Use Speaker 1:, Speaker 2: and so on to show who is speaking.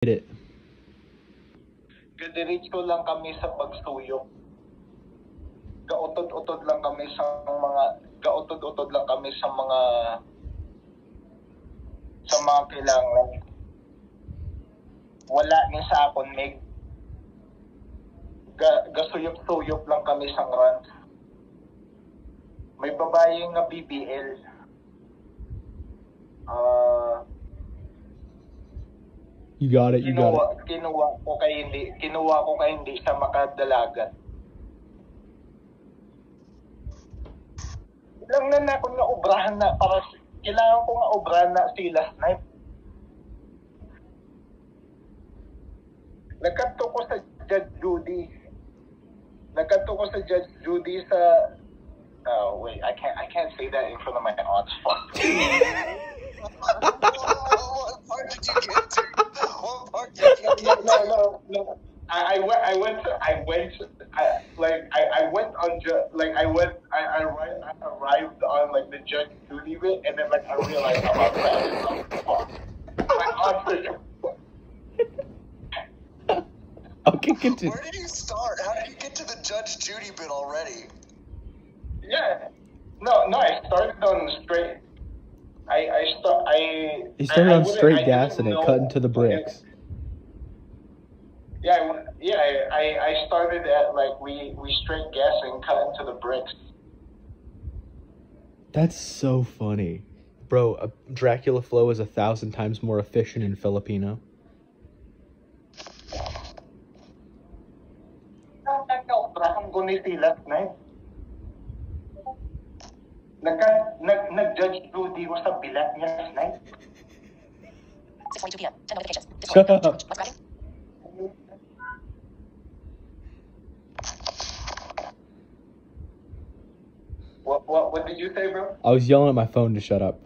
Speaker 1: it.
Speaker 2: Gadiretso lang kami sa pagsuyok. Gautod-utod lang kami sa mga kailangan. Wala ni sa akon mig. Gasuyok-suyok lang kami sa run. May babae nga BBL.
Speaker 1: You got it.
Speaker 2: Kinuha ko kay hindi sa makadalagan. Lang na ako nga obrahan na para kailangan ko nga obrahan na sila snipe. Nagkanto ko sa Judge Judy sa wait, I can't say that in front of my aunts. Fuck.
Speaker 3: What part did you get to?
Speaker 2: No. I arrived on like the Judge Judy bit, and then like I realized I'm outside. My aunts.
Speaker 1: Okay, continue.
Speaker 3: Where did you start? How did you get to the Judge Judy bit already?
Speaker 2: Yeah. No, I started on straight.
Speaker 1: He started on straight gas and it cut into the bricks.
Speaker 2: I started at like we straight gas and cut into the bricks.
Speaker 1: That's so funny. Bro, a Dracula flow is 1,000 times more efficient in Filipino.
Speaker 2: Nag-obrahan ko ni sila night. Nag-Judge Judy ko sa bilat niya night.
Speaker 4: 6:42 p.m. 10 notifications.
Speaker 1: Shut up.
Speaker 4: What's cracking?
Speaker 2: What did you say, bro?
Speaker 1: I was yelling at my phone to shut up.